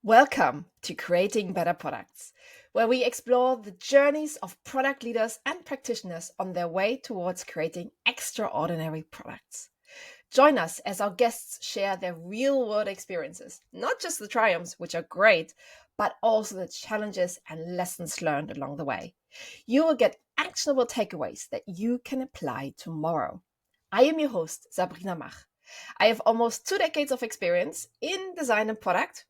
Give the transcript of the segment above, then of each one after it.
Welcome to Creating Better Products, where we explore the journeys of product leaders and practitioners on their way towards creating extraordinary products. Join us as our guests share their real world experiences, not just the triumphs, which are great, but also the challenges and lessons learned along the way. You will get actionable takeaways that you can apply tomorrow. I am your host, Sabrina Mach. I have almost 2 decades of experience in design and product,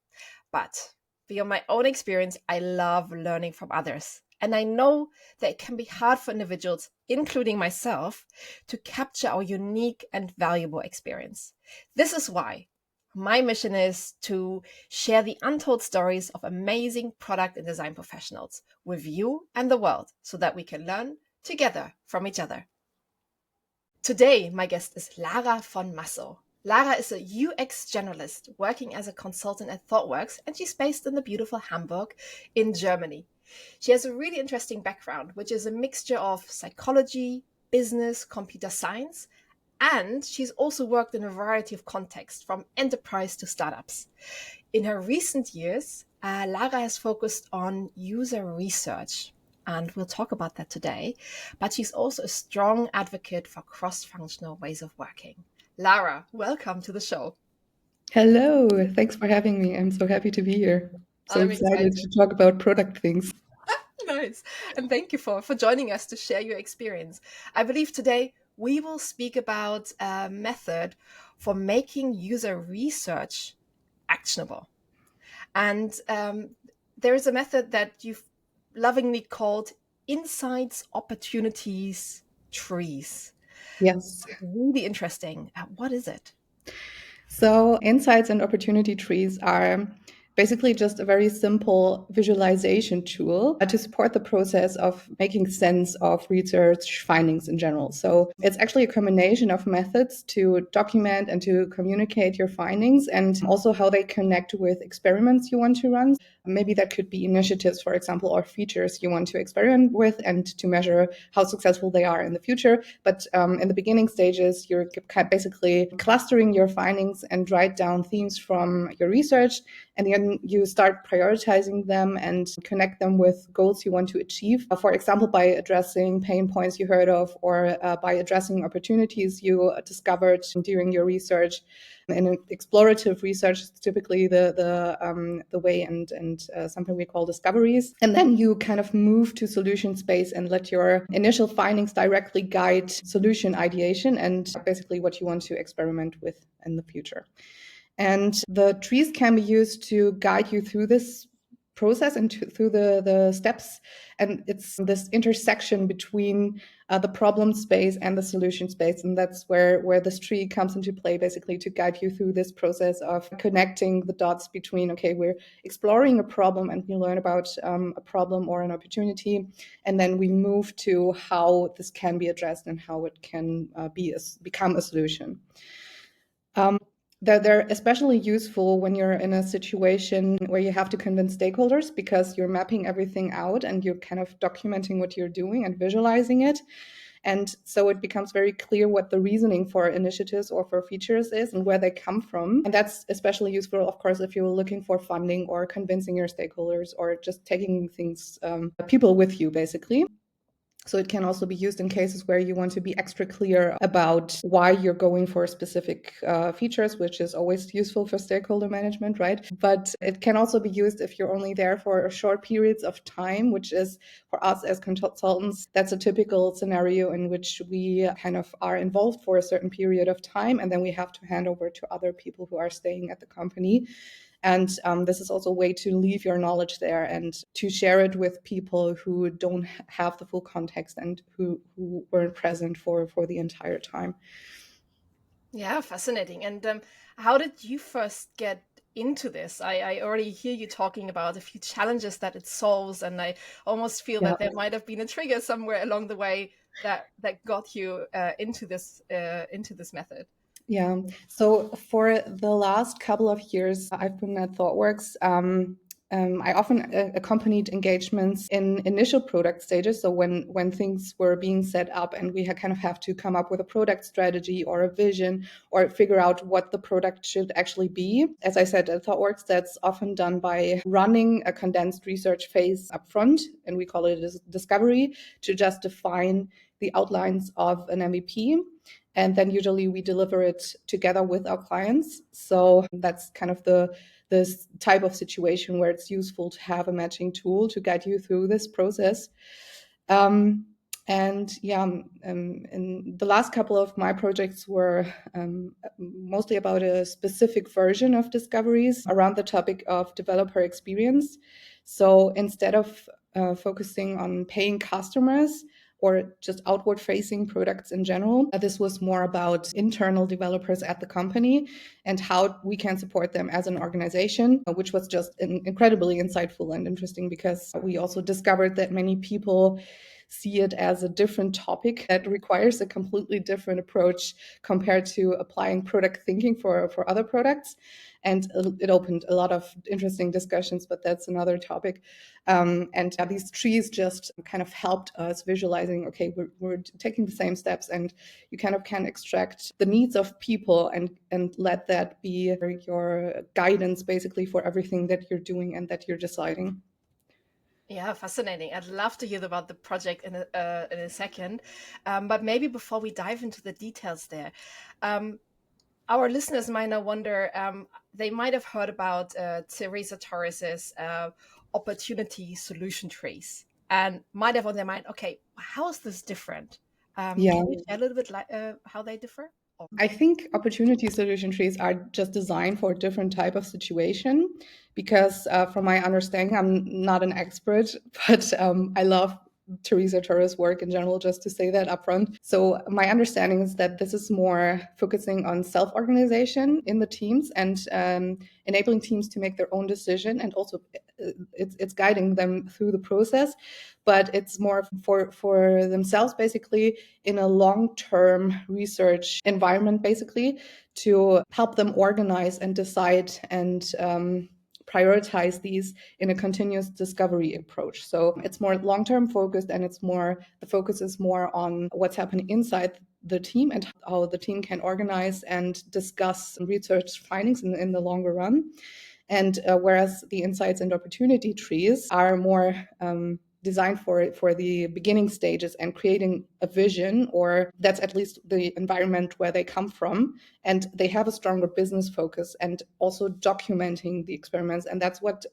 but beyond my own experience, I love learning from others. And I know that it can be hard for individuals, including myself, to capture our unique and valuable experience. This is why my mission is to share the untold stories of amazing product and design professionals with you and the world so that we can learn together from each other. Today, my guest is Lara von Masso. Lara is a UX generalist working as a consultant at ThoughtWorks, and she's based in the beautiful Hamburg in Germany. She has a really interesting background, which is a mixture of psychology, business, computer science, and she's also worked in a variety of contexts, from enterprise to startups. In her recent years, Lara has focused on user research, and we'll talk about that today. But she's also a strong advocate for cross functional ways of working. Lara, welcome to the show. Hello, thanks for having me. I'm so happy to be here. So I'm excited excited. to talk about product things. Nice. And thank you for joining us to share your experience. I believe today we will speak about a method for making user research actionable. And there is a method that you've lovingly called insights, opportunities, trees. Yes. Really interesting. What is it? So, insights and opportunity trees are basically just a very simple visualization tool to support the process of making sense of research findings in general. So, it's actually a combination of methods to document and to communicate your findings and also how they connect with experiments you want to run. Maybe that could be initiatives, for example, or features you want to experiment with and to measure how successful they are in the future. But in the beginning stages, you're basically clustering your findings and write down themes from your research. And then you start prioritizing them and connect them with goals you want to achieve. For example, by addressing pain points you heard of or by addressing opportunities you discovered during your research. In an explorative research, it's typically the way and something we call discoveries. And then you kind of move to solution space and let your initial findings directly guide solution ideation and basically what you want to experiment with in the future. And the trees can be used to guide you through this process and through the steps. And it's this intersection between the problem space and the solution space. And that's where this tree comes into play, basically, to guide you through this process of connecting the dots between, okay, we're exploring a problem and we learn about a problem or an opportunity. And then we move to how this can be addressed and how it can become a solution. They're especially useful when you're in a situation where you have to convince stakeholders because you're mapping everything out and you're kind of documenting what you're doing and visualizing it. And so it becomes very clear what the reasoning for initiatives or for features is and where they come from. And that's especially useful, of course, if you're looking for funding or convincing your stakeholders or just taking things, people with you, basically. So it can also be used in cases where you want to be extra clear about why you're going for specific features, which is always useful for stakeholder management, right? But it can also be used if you're only there for short periods of time, which is for us as consultants, that's a typical scenario in which we kind of are involved for a certain period of time, and then we have to hand over to other people who are staying at the company. And this is also a way to leave your knowledge there and to share it with people who don't have the full context and who weren't present for the entire time. Yeah, fascinating. And how did you first get into this? I already hear you talking about a few challenges that it solves, and I almost feel Yeah. that there might have been a trigger somewhere along the way that got you into this method. Yeah. So for the last couple of years, I've been at ThoughtWorks. I often accompanied engagements in initial product stages. So when things were being set up and we kind of have to come up with a product strategy or a vision or figure out what the product should actually be. As I said, at ThoughtWorks, that's often done by running a condensed research phase up front, and we call it discovery, to just define the outlines of an MVP. And then usually we deliver it together with our clients. So that's kind of this type of situation where it's useful to have a matching tool to guide you through this process. And yeah, and the last couple of my projects were mostly about a specific version of discoveries around the topic of developer experience. So instead of focusing on paying customers or just outward facing products in general, this was more about internal developers at the company and how we can support them as an organization, which was just incredibly insightful and interesting because we also discovered that many people see it as a different topic that requires a completely different approach compared to applying product thinking for other products. And it opened a lot of interesting discussions, but that's another topic. And these trees just kind of helped us visualizing, okay, we're taking the same steps, and you kind of can extract the needs of people and let that be your guidance basically for everything that you're doing and that you're deciding. Yeah, fascinating. I'd love to hear about the project in a second. But maybe before we dive into the details there, um, our listeners might now wonder, they might have heard about Teresa Torres's opportunity solution trees and might have on their mind, okay, how is this different? Yeah. Can you share a little bit how they differ? I think opportunity solution trees are just designed for a different type of situation because, from my understanding, I'm not an expert, but I love Teresa Torres' work in general, just to say that upfront. So, my understanding is that this is more focusing on self organization in the teams and enabling teams to make their own decision, and also it's guiding them through the process. But it's more for themselves, basically, in a long-term research environment, basically, to help them organize and decide and prioritize these in a continuous discovery approach. So it's more long-term focused, and the focus is more on what's happening inside the team and how the team can organize and discuss research findings in the longer run. And whereas the insights and opportunity trees are more designed for the beginning stages and creating a vision, or that's at least the environment where they come from, and they have a stronger business focus and also documenting the experiments. And that's what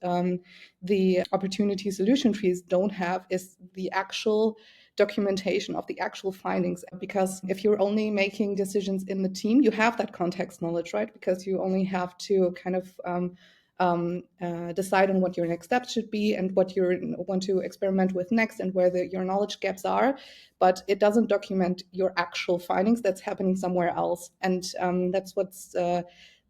the opportunity solution trees don't have, is the actual documentation of the actual findings. Because if you're only making decisions in the team, you have that context knowledge, right? Because you only have to kind of decide on what your next steps should be and what you want to experiment with next and where your knowledge gaps are. But it doesn't document your actual findings that's happening somewhere else. And that's what's the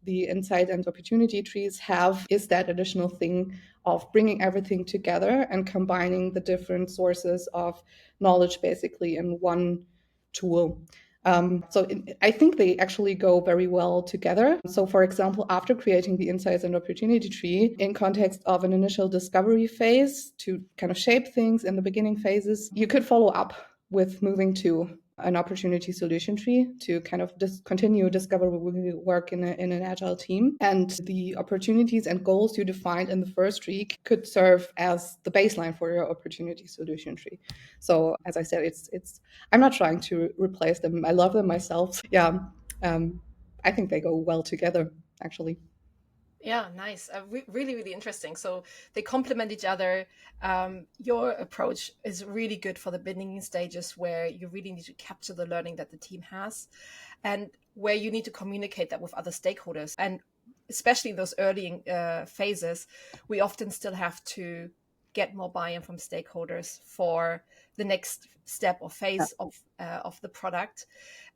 insight and opportunity trees have, is that additional thing of bringing everything together and combining the different sources of knowledge basically in one tool. I think they actually go very well together. So, for example, after creating the insights and opportunity tree in context of an initial discovery phase to kind of shape things in the beginning phases, you could follow up with moving to an opportunity solution tree to kind of continue discovery work in an agile team. And the opportunities and goals you defined in the first tree could serve as the baseline for your opportunity solution tree. So, as I said, it's I'm not trying to replace them. I love them myself. Yeah, I think they go well together, actually. Yeah, nice. Really, really interesting. So they complement each other. Your approach is really good for the beginning stages where you really need to capture the learning that the team has and where you need to communicate that with other stakeholders. And especially in those early phases, we often still have to get more buy-in from stakeholders for the next step or phase of the product,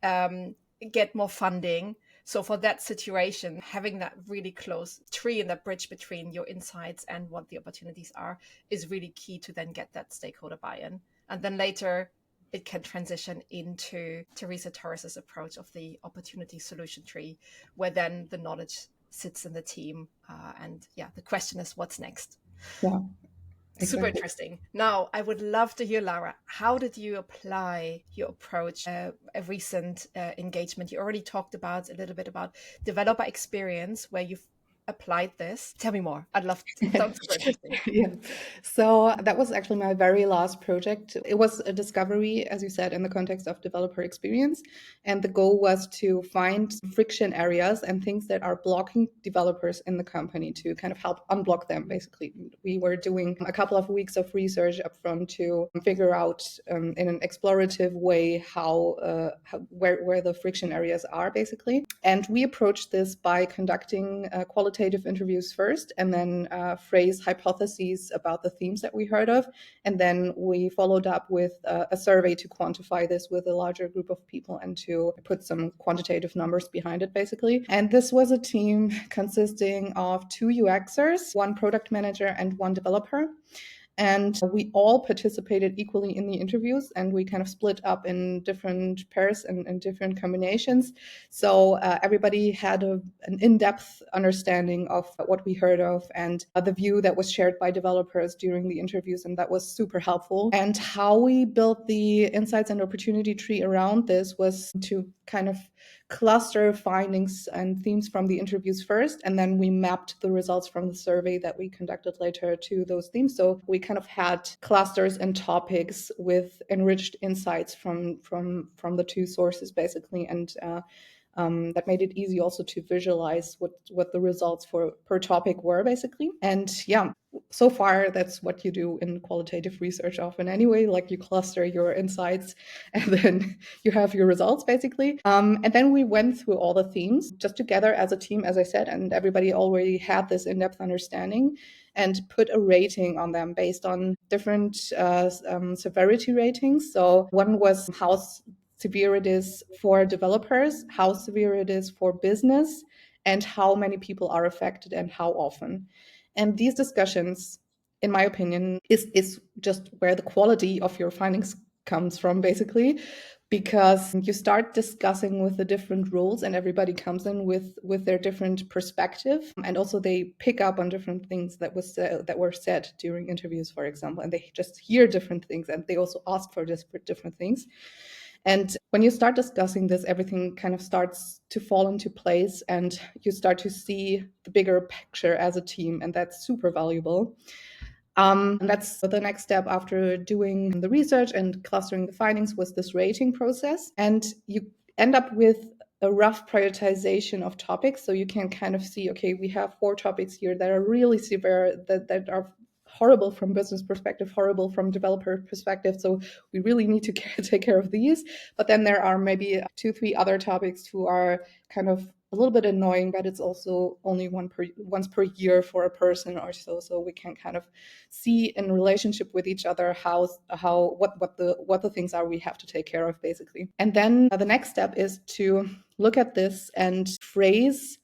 get more funding. So for that situation, having that really close tree and that bridge between your insights and what the opportunities are is really key to then get that stakeholder buy-in. And then later it can transition into Teresa Torres's approach of the opportunity solution tree, where then the knowledge sits in the team. And yeah, the question is what's next? Yeah, Super exactly. interesting. Now, I would love to hear, Lara, how did you apply your approach a recent engagement? You already talked about a little bit about developer experience where you've applied this. Tell me more. I'd love to. Sounds super interesting. Yeah. So that was actually my very last project. It was a discovery, as you said, in the context of developer experience. And the goal was to find friction areas and things that are blocking developers in the company to kind of help unblock them, basically. We were doing a couple of weeks of research upfront to figure out in an explorative way where the friction areas are, basically. And we approached this by conducting qualitative interviews first and then phrase hypotheses about the themes that we heard of. And then we followed up with a survey to quantify this with a larger group of people and to put some quantitative numbers behind it, basically. And this was a team consisting of 2 UXers, 1 product manager, and 1 developer. And we all participated equally in the interviews, and we kind of split up in different pairs and different combinations. So everybody had an in-depth understanding of what we heard of and the view that was shared by developers during the interviews, and that was super helpful. And how we built the insights and opportunity tree around this was to kind of cluster findings and themes from the interviews first, and then we mapped the results from the survey that we conducted later to those themes. So we kind of had clusters and topics with enriched insights from the 2 sources, basically, and that made it easy also to visualize what the results for per topic were, basically. And yeah, so far that's what you do in qualitative research often anyway, like you cluster your insights and then you have your results, basically. And then we went through all the themes just together as a team, as I said, and everybody already had this in-depth understanding and put a rating on them based on different severity ratings. So one was how severe it is for developers, how severe it is for business, and how many people are affected and how often. And these discussions, in my opinion, is just where the quality of your findings comes from, basically, because you start discussing with the different roles and everybody comes in with their different perspective, and also they pick up on different things that were said during interviews, for example, and they just hear different things and they also ask for different things. And when you start discussing this, everything kind of starts to fall into place and you start to see the bigger picture as a team. And that's super valuable. And that's the next step after doing the research and clustering the findings was this rating process. And you end up with a rough prioritization of topics. So you can kind of see, okay, we have 4 topics here that are really severe, that are horrible from business perspective, horrible from developer perspective. So we really need to take care of these. But then there are maybe 2, 3 other topics who are kind of a little bit annoying, but it's also only once per year for a person or so. So we can kind of see in relationship with each other what the things are we have to take care of, basically. And then the next step is to look at this and phrase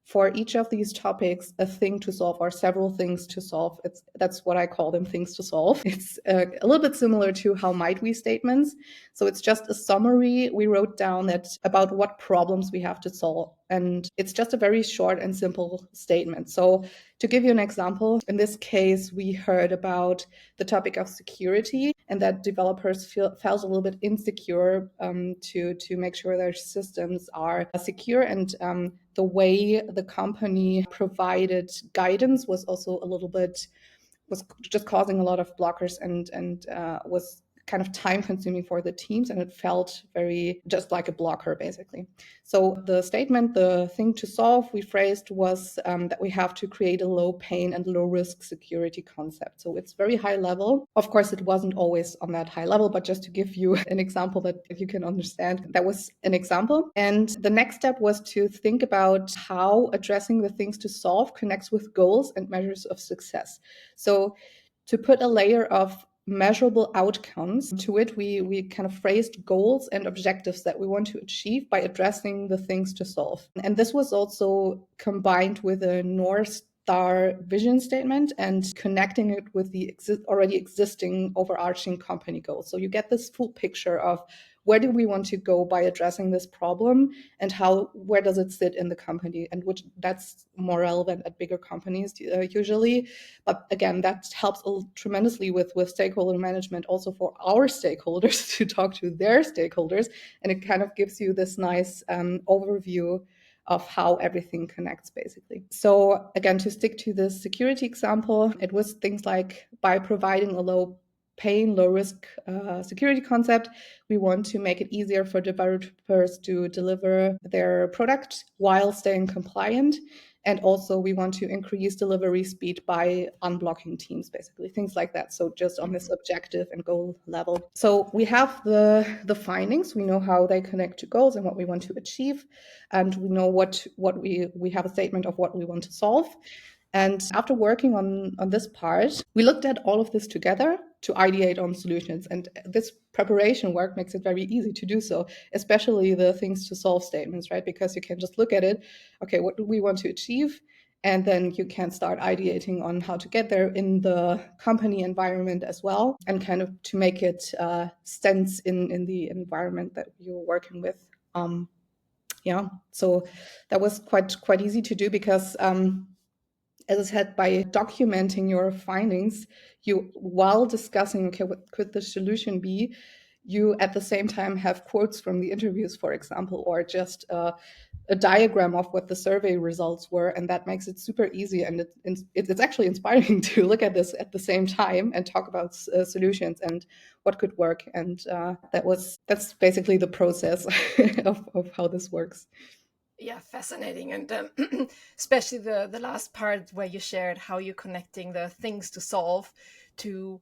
for each of these topics a thing to solve or several things to solve. That's what I call them, things to solve. It's a little bit similar to how might we statements. So it's just a summary we wrote down that about what problems we have to solve. And it's just a very short and simple statement. So to give you an example, in this case, we heard about the topic of security and that developers felt a little bit insecure to make sure their systems are secure. And the way the company provided guidance was also a little bit was just causing a lot of blockers and was kind of time consuming for the teams, and it felt very just like a blocker, basically. So the statement, the thing to solve, we phrased was that we have to create a low pain and low risk security concept. So it's very high level. Of course, it wasn't always on that high level, but just to give you an example that you can understand, that was an example. And the next step was to think about how addressing the things to solve connects with goals and measures of success. So to put a layer of measurable outcomes to it, we kind of phrased goals and objectives that we want to achieve by addressing the things to solve. And this was also combined with a North Star vision statement and connecting it with the already existing overarching company goals. So you get this full picture of where do we want to go by addressing this problem, and where does it sit in the company, and which that's more relevant at bigger companies usually. But again, that helps tremendously with stakeholder management, also for our stakeholders to talk to their stakeholders, and it kind of gives you this nice overview of how everything connects, basically. So again, to stick to the security example, it was things like, by providing a low pain, low risk security concept, we want to make it easier for developers to deliver their product while staying compliant. And also we want to increase delivery speed by unblocking teams, basically, things like that. So just on this objective and goal level. So we have the findings, we know how they connect to goals and what we want to achieve, and we know what we have a statement of what we want to solve. And after working on this part, we looked at all of this together to ideate on solutions. And this preparation work makes it very easy to do so, especially the things to solve statements, right? Because you can just look at it, okay, what do we want to achieve? And then you can start ideating on how to get there in the company environment as well, and kind of to make it sense in the environment that you're working with. Yeah, so that was quite easy to do because as I said, by documenting your findings, you, while discussing, okay, what could the solution be, you at the same time have quotes from the interviews, for example, or just a diagram of what the survey results were, and that makes it super easy. And it's actually inspiring to look at this at the same time and talk about solutions and what could work. And that's basically the process of how this works. Yeah, fascinating. And especially the last part where you shared how you're connecting the things to solve to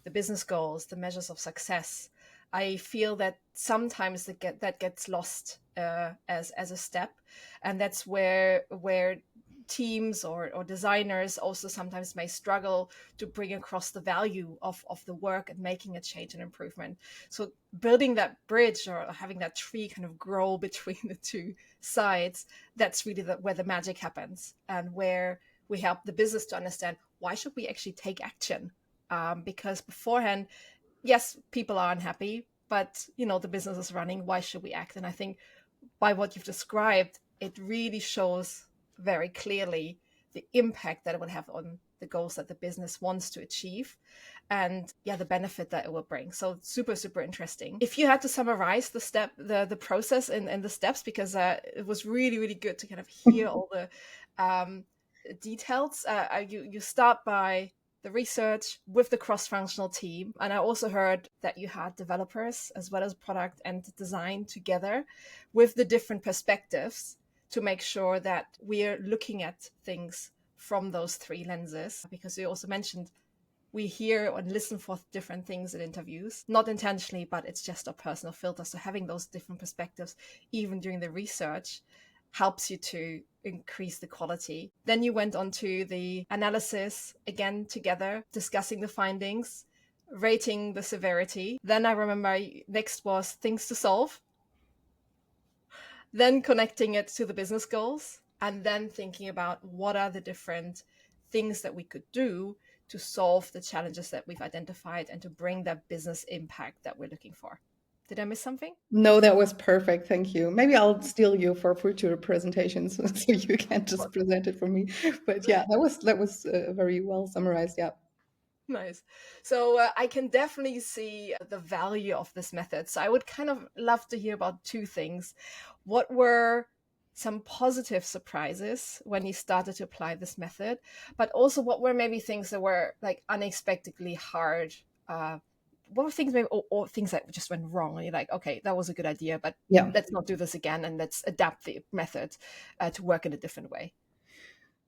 the business goals, the measures of success. I feel that sometimes that gets lost as a step, and that's where teams or designers also sometimes may struggle to bring across the value of the work and making a change and improvement. So building that bridge or having that tree kind of grow between the two sides, that's really where the magic happens, and where we help the business to understand why should we actually take action, because beforehand, yes, people are unhappy, but the business is running. Why should we act? And I think by what you've described, it really shows very clearly the impact that it will have on the goals that the business wants to achieve, and the benefit that it will bring. So super, super interesting. If you had to summarize the process and the steps, because it was really, really good to kind of hear all the details. You start by the research with the cross-functional team. And I also heard that you had developers as well as product and design together with the different perspectives to make sure that we're looking at things from those three lenses. Because you also mentioned we hear and listen for different things in interviews, not intentionally, but it's just a personal filter. So having those different perspectives, even during the research, helps you to increase the quality. Then you went on to the analysis again together, discussing the findings, rating the severity. Then I remember next was things to solve, then connecting it to the business goals, and then thinking about what are the different things that we could do to solve the challenges that we've identified and to bring that business impact that we're looking for. Did I miss something? No, that was perfect. Thank you. Maybe I'll steal you for future presentations so you can just present it for me. But yeah, that was very well summarized. Yeah. Nice. So I can definitely see the value of this method. So I would kind of love to hear about two things. What were some positive surprises when you started to apply this method, but also what were maybe things that were like unexpectedly hard? What were things maybe, or things that just went wrong? And you're like, okay, that was a good idea, but Yeah. let's not do this again, and let's adapt the method to work in a different way.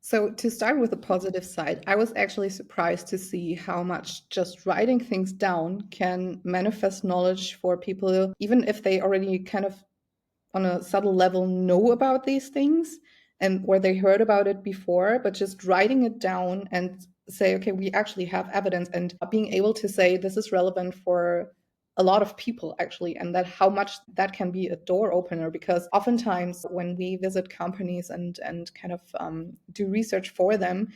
So to start with the positive side, I was actually surprised to see how much just writing things down can manifest knowledge for people, even if they already kind of on a subtle level know about these things and where they heard about it before, but just writing it down and say, okay, we actually have evidence, and being able to say this is relevant for a lot of people actually, and that how much that can be a door opener. Because oftentimes when we visit companies and kind of do research for them,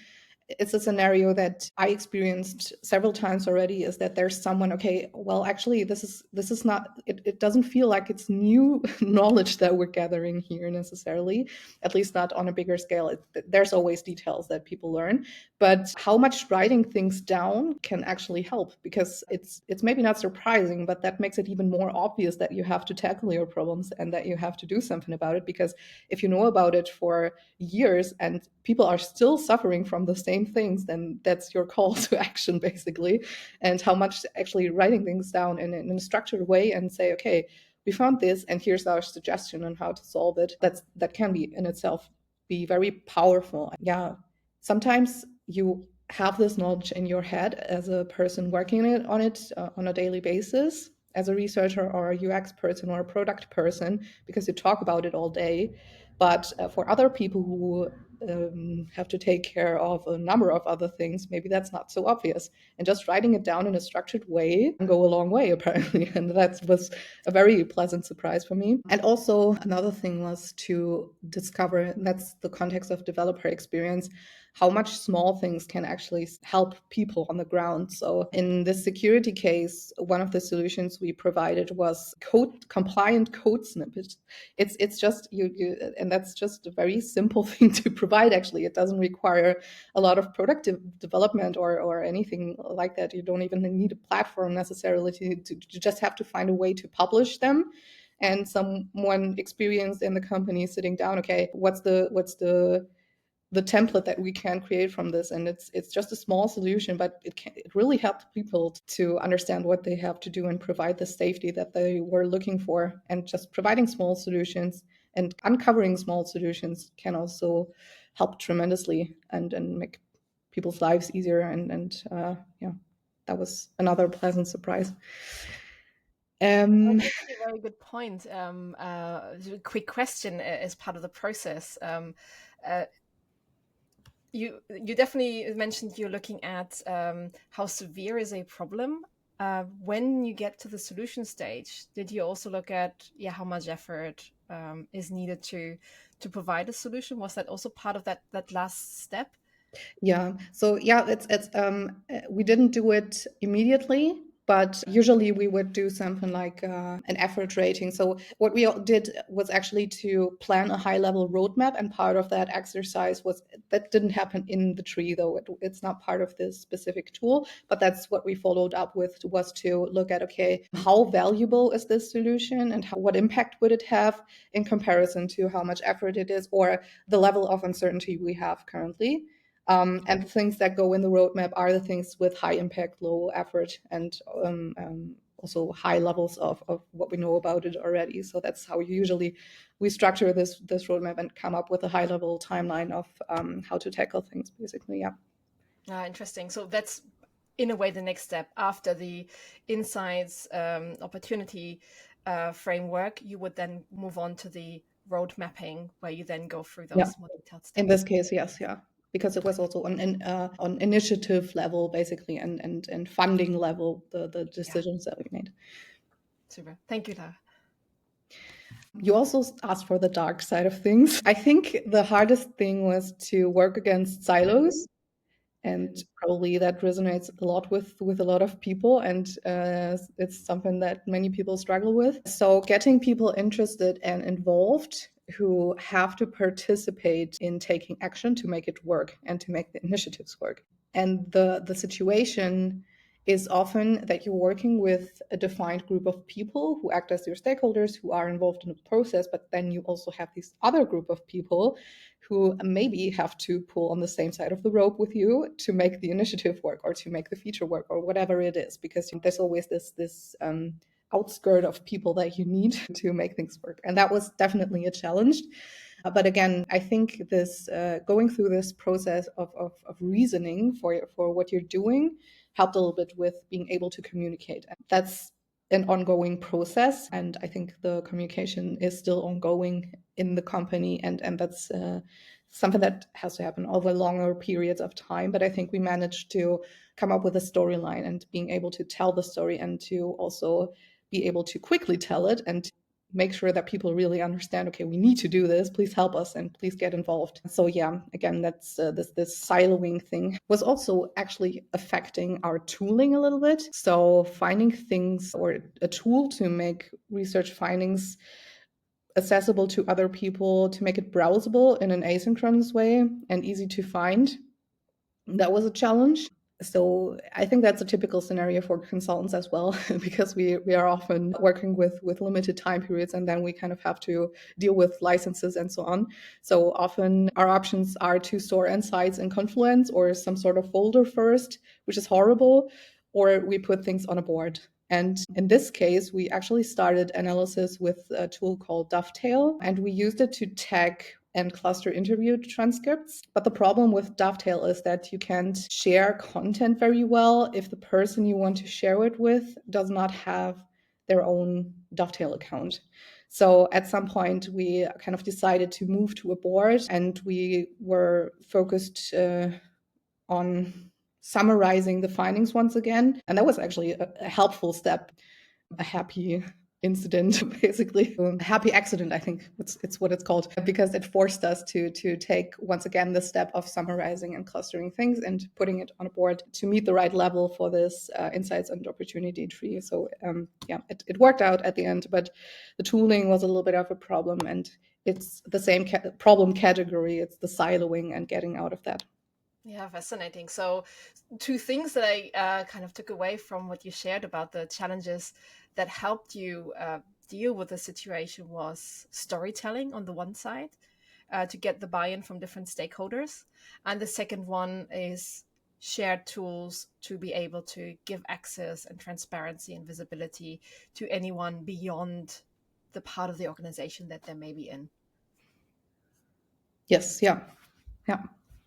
it's a scenario that I experienced several times already, is that there's someone, okay, well, actually, this is not, it doesn't feel like it's new knowledge that we're gathering here necessarily, at least not on a bigger scale. There's always details that people learn, but how much writing things down can actually help, because it's maybe not surprising, but that makes it even more obvious that you have to tackle your problems and that you have to do something about it. Because if you know about it for years and people are still suffering from the same things, then that's your call to action, basically. And how much actually writing things down in a structured way and say, okay, we found this and here's our suggestion on how to solve it. That can be in itself be very powerful. Yeah, sometimes you have this knowledge in your head as a person working on it on a daily basis, as a researcher or a UX person or a product person, because you talk about it all day. But for other people who have to take care of a number of other things, maybe that's not so obvious. And just writing it down in a structured way can go a long way, apparently. And that was a very pleasant surprise for me. And also, another thing was to discover, and that's the context of developer experience, how much small things can actually help people on the ground. So in this security case, one of the solutions we provided was compliant code snippets. It's just you, and that's just a very simple thing to provide. Actually, it doesn't require a lot of productive development or anything like that. You don't even need a platform necessarily to you just have to find a way to publish them. And someone experienced in the company sitting down, okay, what's the template that we can create from this? And it's just a small solution, but it really helped people to understand what they have to do and provide the safety that they were looking for. And just providing small solutions and uncovering small solutions can also help tremendously and make people's lives easier. And yeah, that was another pleasant surprise. That's Um, actually a very good point. A quick question as part of the process. Uh, you definitely mentioned you're looking at how severe is a problem. When you get to the solution stage, did you also look at how much effort is needed to provide a solution? Was that also part of that last step? Yeah. So yeah, it's we didn't do it immediately, but usually we would do something like an effort rating. So what we did was actually to plan a high level roadmap, and part of that exercise was that didn't happen in the tree though. It's not part of this specific tool, but that's what we followed up with, was to look at, okay, how valuable is this solution and what impact would it have in comparison to how much effort it is, or the level of uncertainty we have currently. And the things that go in the roadmap are the things with high impact, low effort, and also high levels of what we know about it already. So that's how usually we structure this roadmap and come up with a high level timeline of how to tackle things, basically. Yeah. Interesting. So that's in a way the next step after the insights opportunity framework. You would then move on to the road mapping, where you then go through Yeah. those more detailed In steps. this case, yes, yeah, because it was also on initiative level, basically, and funding level, the Yeah, decisions that we made. super. Thank you, Lara. You also asked for the dark side of things. I think the hardest thing was to work against silos, and probably that resonates a lot with a lot of people, and it's something that many people struggle with. So getting people interested and involved who have to participate in taking action to make it work and to make the initiatives work. And the situation is often that you're working with a defined group of people who act as your stakeholders, who are involved in the process, but then you also have this other group of people who maybe have to pull on the same side of the rope with you to make the initiative work or to make the feature work or whatever it is, because there's always this outskirt of people that you need to make things work. And that was definitely a challenge. But again, I think this going through this process of reasoning for what you're doing helped a little bit with being able to communicate. And that's an ongoing process, and I think the communication is still ongoing in the company, and that's something that has to happen over longer periods of time. But I think we managed to come up with a storyline and being able to tell the story and to also be able to quickly tell it and make sure that people really understand, okay, we need to do this, please help us and please get involved. So yeah, again, that's this siloing thing was also actually affecting our tooling a little bit. So finding things or a tool to make research findings accessible to other people, to make it browsable in an asynchronous way and easy to find, that was a challenge. So I think that's a typical scenario for consultants as well, because we are often working with limited time periods, and then we kind of have to deal with licenses and so on. So often our options are to store insights in Confluence or some sort of folder first, which is horrible, or we put things on a board. And in this case, we actually started analysis with a tool called Dovetail, and we used it to tag and cluster interview transcripts. But the problem with Dovetail is that you can't share content very well if the person you want to share it with does not have their own Dovetail account. So at some point, we kind of decided to move to a board, and we were focused on summarizing the findings once again. And that was actually a helpful step, a happy incident, basically. A happy accident, I think it's what it's called, because it forced us to take once again the step of summarizing and clustering things and putting it on a board to meet the right level for this insights and opportunity tree. So yeah, it worked out at the end, but the tooling was a little bit of a problem, and it's the same problem category. It's the siloing and getting out of that. Yeah, fascinating. So, two things that I kind of took away from what you shared about the challenges that helped you deal with the situation was storytelling on the one side, to get the buy-in from different stakeholders, and the second one is shared tools to be able to give access and transparency and visibility to anyone beyond the part of the organization that they may be in. Yes, yeah, yeah.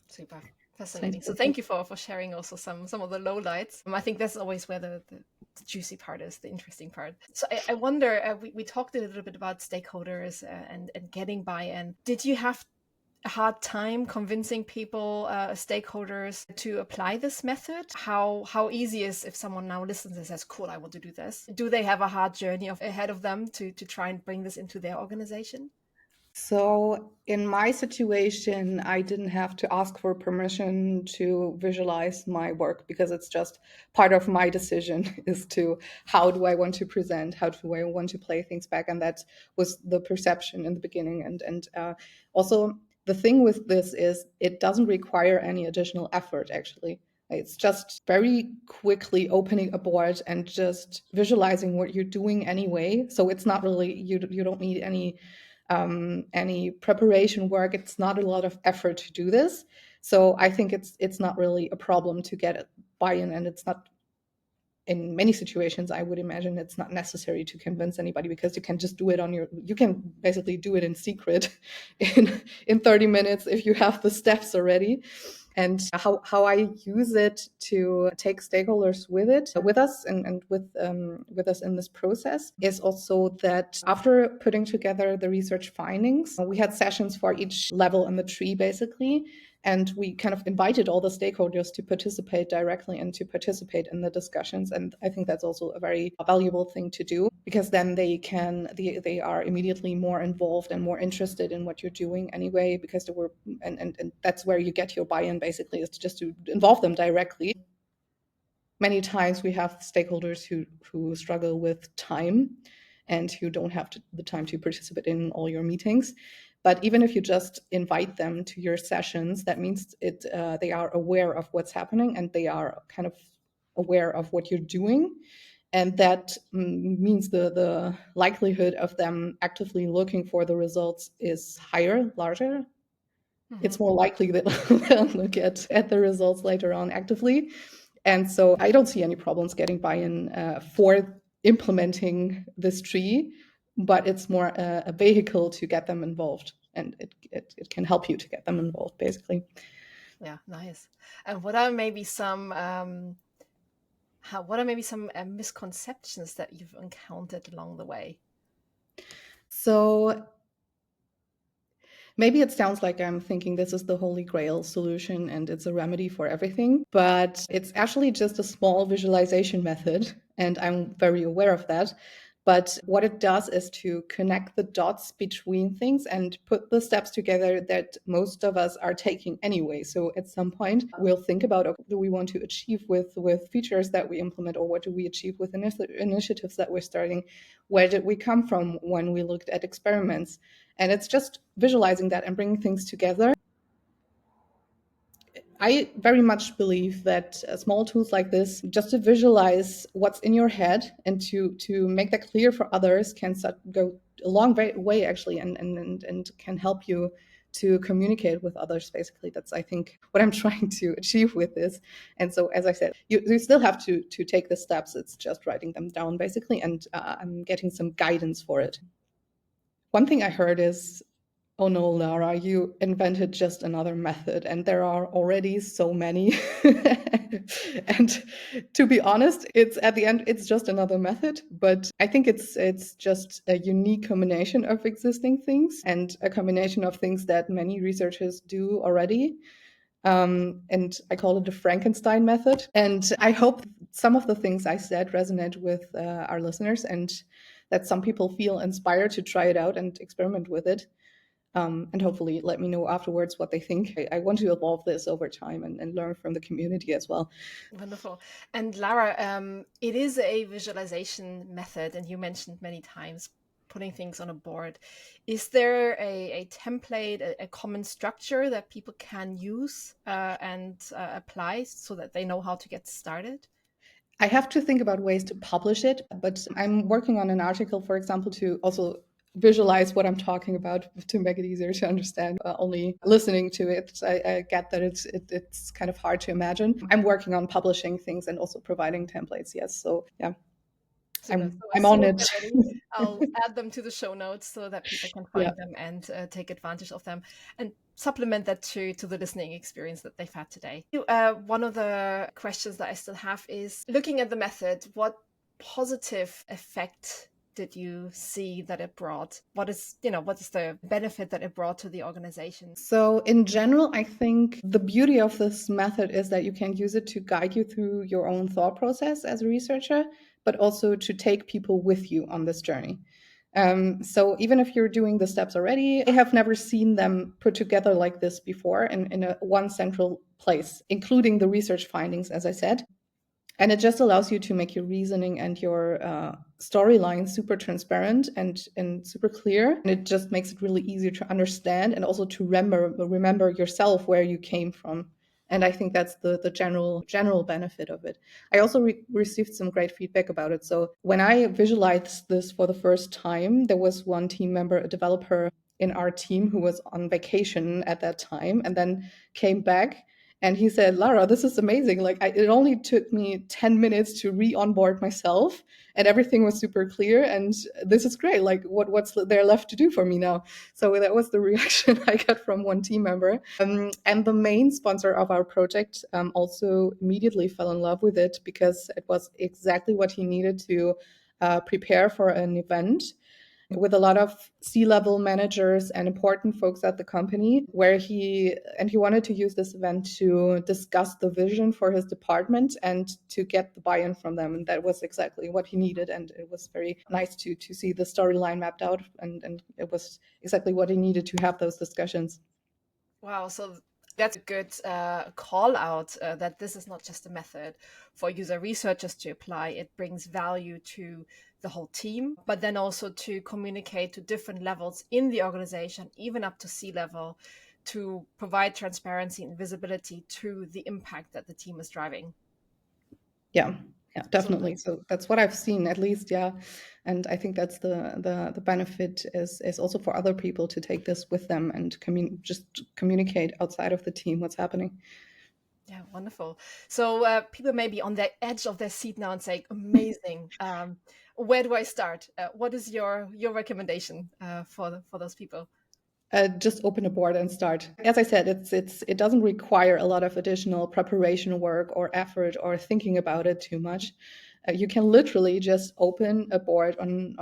Super Sounds fascinating. So thank perfect. you for sharing also some of the lowlights. I think that's always where the juicy part is, the interesting part. So I wonder, we talked a little bit about stakeholders and getting buy-in. Did you have a hard time convincing people, stakeholders, to apply this method? How easy is if someone now listens and says, "Cool, I want to do this"? Do they have a hard journey ahead of them to try and bring this into their organization? So in my situation, I didn't have to ask for permission to visualize my work because it's just part of my decision is to how do I want to present, how do I want to play things back, and that was the perception in the beginning. And also the thing with this is it doesn't require any additional effort actually. It's just very quickly opening a board and just visualizing what you're doing anyway. So it's not really you don't need any preparation work. It's not a lot of effort to do this. So I think it's not really a problem to get buy-in, and it's not in many situations. I would imagine it's not necessary to convince anybody because you can just do it on your. You can basically do it in secret in 30 minutes if you have the steps already. And how I use it to take stakeholders with us and with us in this process is also that after putting together the research findings, we had sessions for each level in the tree basically, and we kind of invited all the stakeholders to participate directly and to participate in the discussions. And I think that's also a very valuable thing to do because then they are immediately more involved and more interested in what you're doing anyway, because they were and that's where you get your buy-in basically, is just to involve them directly. Many times we have stakeholders who struggle with time and who don't have the time to participate in all your meetings. But even if you just invite them to your sessions, that means they are aware of what's happening and they are kind of aware of what you're doing. And that means the likelihood of them actively looking for the results is higher, larger. Mm-hmm. It's more likely that they'll look at the results later on actively. And so I don't see any problems getting buy-in for implementing this tree, but it's more a vehicle to get them involved. And it can help you to get them involved, basically. Yeah, nice. And what are maybe some what are maybe some misconceptions that you've encountered along the way? So maybe it sounds like I'm thinking this is the holy grail solution and it's a remedy for everything, but it's actually just a small visualization method. And I'm very aware of that. But what it does is to connect the dots between things and put the steps together that most of us are taking anyway. So at some point, we'll think about, okay, what do we want to achieve with features that we implement, or what do we achieve with initiatives that we're starting? Where did we come from when we looked at experiments? And it's just visualizing that and bringing things together. I very much believe that small tools like this, just to visualize what's in your head and to make that clear for others, can go a long way actually, and can help you to communicate with others. Basically, that's, I think, what I'm trying to achieve with this. And so, as I said, you still have to take the steps. It's just writing them down basically, and I'm getting some guidance for it. One thing I heard is, oh no, Lara, you invented just another method, and there are already so many. And to be honest, it's at the end, it's just another method. But I think it's just a unique combination of existing things and a combination of things that many researchers do already. And I call it the Frankenstein method. And I hope some of the things I said resonate with our listeners, and that some people feel inspired to try it out and experiment with it. And hopefully let me know afterwards what they think. I want to evolve this over time and learn from the community as well. Wonderful. And Lara, it is a visualization method, and you mentioned many times putting things on a board. Is there a template, a common structure that people can use and apply so that they know how to get started? I have to think about ways to publish it, but I'm working on an article, for example, to also visualize what I'm talking about to make it easier to understand. Only listening to it, I get that it's kind of hard to imagine. I'm working on publishing things and also providing templates. Yes, so yeah, Super. So I'm as soon on as it. they're ready, I'll add them to the show notes so that people can Yeah. find them and take advantage of them and supplement that to the listening experience that they've had today. One of the questions that I still have is looking at the method, what positive effect did you see that it brought? What is the benefit that it brought to the organization? So, in general, I think the beauty of this method is that you can use it to guide you through your own thought process as a researcher, but also to take people with you on this journey. So, even if you're doing the steps already, I have never seen them put together like this before in a one central place, including the research findings, as I said. And it just allows you to make your reasoning and your storyline super transparent and super clear. And it just makes it really easy to understand and also to remember yourself where you came from. And I think that's the general benefit of it. I also received some great feedback about it. So when I visualized this for the first time, there was one team member, a developer in our team, who was on vacation at that time and then came back, and he said, Lara, this is amazing. Like, it only took me 10 minutes to re-onboard myself, and everything was super clear. And this is great. Like, what's there left to do for me now? So that was the reaction I got from one team member. And the main sponsor of our project also immediately fell in love with it because it was exactly what he needed to prepare for an event with a lot of C-level managers and important folks at the company, where he wanted to use this event to discuss the vision for his department and to get the buy-in from them. And that was exactly what he needed. And it was very nice to see the storyline mapped out. And it was exactly what he needed to have those discussions. Wow, so that's a good call out that this is not just a method for user researchers to apply. It brings value to the whole team, but then also to communicate to different levels in the organization, even up to C-level, to provide transparency and visibility to the impact that the team is driving. Yeah. Yeah, So definitely. So that's what I've seen, at least, yeah. And I think that's the benefit is also for other people to take this with them and just communicate outside of the team what's happening. yeah, wonderful. So people may be on the edge of their seat now and say, "Amazing! Where do I start? What is your recommendation for those people?" Just open a board and start. As I said, it doesn't require a lot of additional preparation work or effort or thinking about it too much. You can literally just open a board on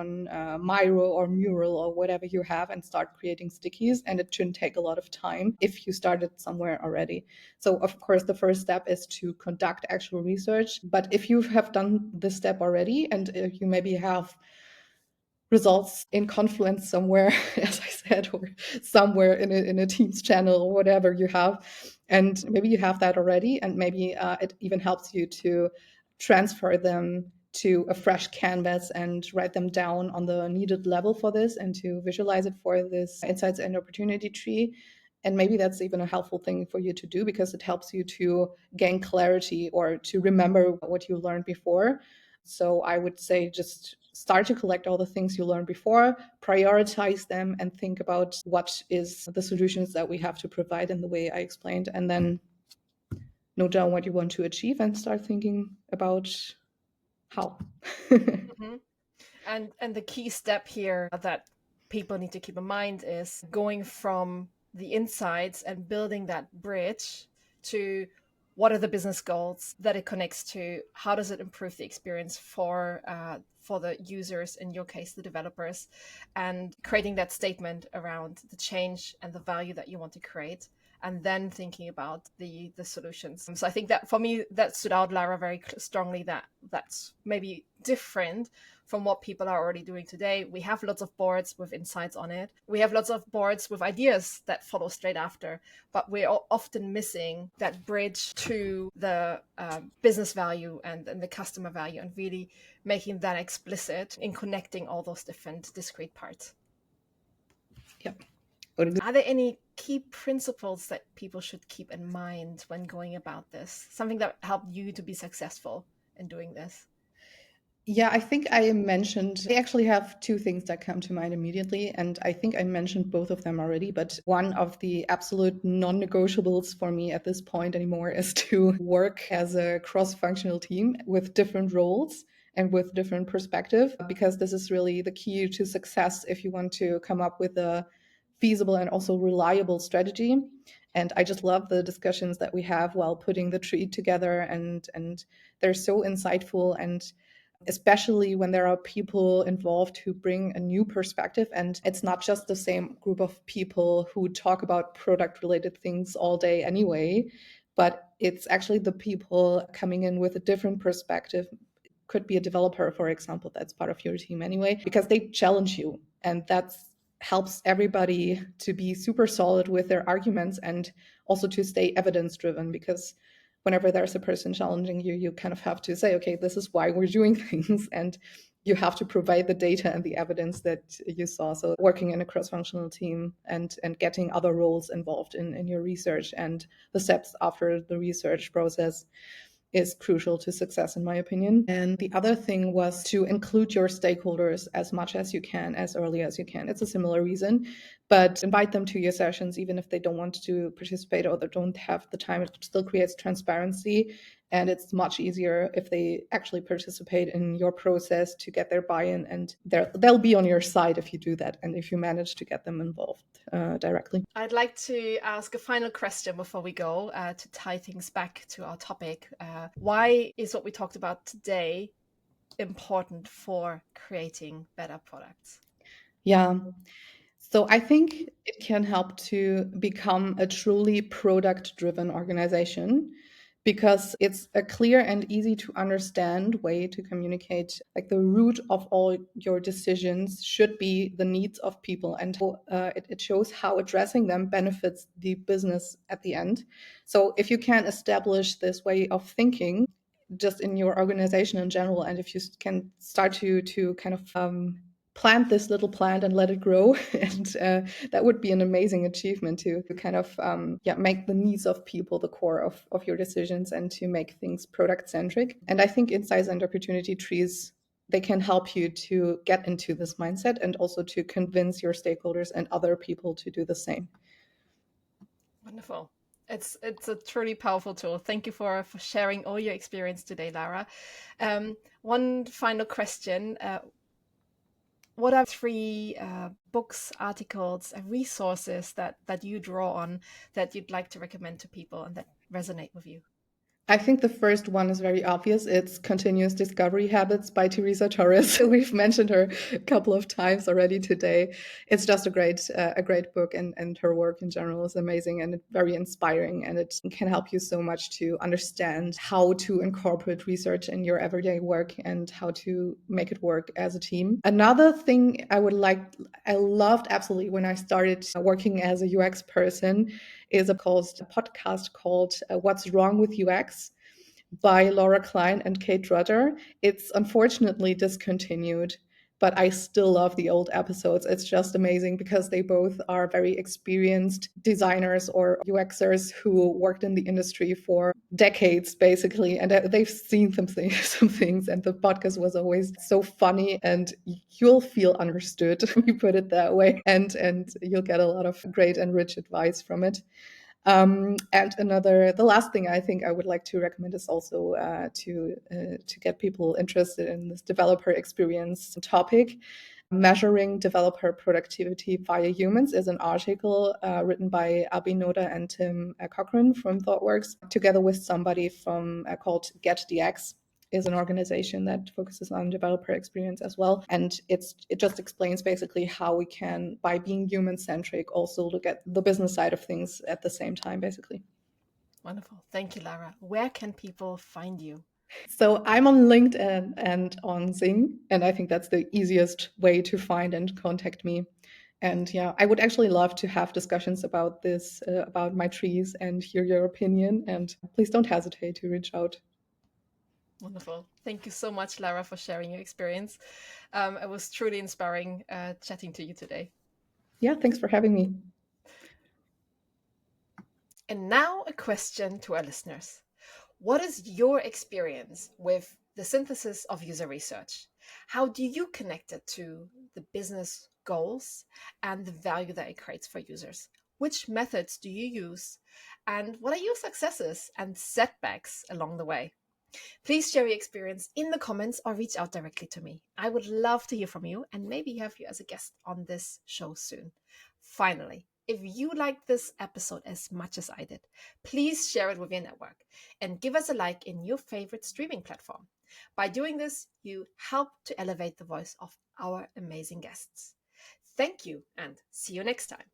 Miro or Mural or whatever you have and start creating stickies, and it shouldn't take a lot of time if you started somewhere already. So of course, the first step is to conduct actual research. But if you have done this step already, and you maybe have results in confluence somewhere, as I said, or somewhere in a Teams channel or whatever you have. And maybe you have that already, and maybe it even helps you to transfer them to a fresh canvas and write them down on the needed level for this and to visualize it for this insights and opportunity tree. And maybe that's even a helpful thing for you to do because it helps you to gain clarity or to remember what you learned before. So I would say just start to collect all the things you learned before, prioritize them, and think about what is the solutions that we have to provide in the way I explained, and then note down what you want to achieve and start thinking about how. Mhm. And the key step here that people need to keep in mind is going from the insights and building that bridge to what are the business goals that it connects to, how does it improve the experience for the users, in your case the developers, and creating that statement around the change and the value that you want to create, and then thinking about the solutions. So I think that for me that stood out, Lara, very strongly, that that's maybe different from what people are already doing today. We have lots of boards with insights on it. We have lots of boards with ideas that follow straight after, but we're often missing that bridge to the business value and the customer value, and really making that explicit in connecting all those different discrete parts. Yeah. Are there any key principles that people should keep in mind when going about this? Something that helped you to be successful in doing this? Yeah, I think I mentioned, I actually have two things that come to mind immediately. And I think I mentioned both of them already. But one of the absolute non negotiables for me at this point anymore is to work as a cross functional team with different roles and with different perspective, because this is really the key to success if you want to come up with a feasible and also reliable strategy. And I just love the discussions that we have while putting the tree together, and they're so insightful, and especially when there are people involved who bring a new perspective. And it's not just the same group of people who talk about product related things all day anyway, but it's actually the people coming in with a different perspective. Could be a developer, for example, that's part of your team anyway, because they challenge you. And that's helps everybody to be super solid with their arguments and also to stay evidence driven, because whenever there's a person challenging you, you kind of have to say, okay, this is why we're doing things. And you have to provide the data and the evidence that you saw. So working in a cross-functional team and getting other roles involved in your research and the steps after the research process is crucial to success, in my opinion. And the other thing was to include your stakeholders as much as you can, as early as you can. It's a similar reason, but invite them to your sessions, even if they don't want to participate or they don't have the time. It still creates transparency. And it's much easier if they actually participate in your process to get their buy-in, and they'll be on your side if you do that and if you manage to get them involved directly. I'd like to ask a final question before we go, to tie things back to our topic. Why is what we talked about today important for creating better products? Yeah. So I think it can help to become a truly product driven organization, because it's a clear and easy to understand way to communicate. Like the root of all your decisions should be the needs of people, and it shows how addressing them benefits the business at the end. So if you can establish this way of thinking just in your organization in general, and if you can start to kind of plant this little plant and let it grow, and that would be an amazing achievement to kind of make the needs of people the core of your decisions and to make things product centric. And I think insights and opportunity trees, they can help you to get into this mindset and also to convince your stakeholders and other people to do the same. Wonderful. It's a truly powerful tool. Thank you for sharing all your experience today, Lara. One final question. What are three books, articles, and resources that you draw on that you'd like to recommend to people and that resonate with you? I think the first one is very obvious. It's Continuous Discovery Habits by Teresa Torres. We've mentioned her a couple of times already today. It's just a great book, and her work in general is amazing and very inspiring. And it can help you so much to understand how to incorporate research in your everyday work and how to make it work as a team. Another thing I loved absolutely when I started working as a UX person is a podcast called What's Wrong with UX by Laura Klein and Kate Rudder. It's unfortunately discontinued, but I still love the old episodes. It's just amazing because they both are very experienced designers or UXers who worked in the industry for decades, basically, and they've seen some things. And the podcast was always so funny, and you'll feel understood. You put it that way, and you'll get a lot of great and rich advice from it. The last thing I think I would like to recommend is also to get people interested in this developer experience topic. Measuring Developer Productivity via Humans is an article written by Abi Noda and Tim Cochran from ThoughtWorks, together with somebody from called GetDX, is an organization that focuses on developer experience as well. And it just explains basically how we can, by being human centric, also look at the business side of things at the same time, basically. Wonderful. Thank you, Lara. Where can people find you? So I'm on LinkedIn and on Zing, and I think that's the easiest way to find and contact me. And yeah, I would actually love to have discussions about this, about my trees, and hear your opinion. And please don't hesitate to reach out. Wonderful. Thank you so much, Lara, for sharing your experience. It was truly inspiring chatting to you today. Yeah, thanks for having me. And now a question to our listeners. What is your experience with the synthesis of user research? How do you connect it to the business goals and the value that it creates for users? Which methods do you use? And what are your successes and setbacks along the way? Please share your experience in the comments or reach out directly to me. I would love to hear from you and maybe have you as a guest on this show soon. Finally, if you liked this episode as much as I did, please share it with your network and give us a like in your favorite streaming platform. By doing this, you help to elevate the voice of our amazing guests. Thank you and see you next time.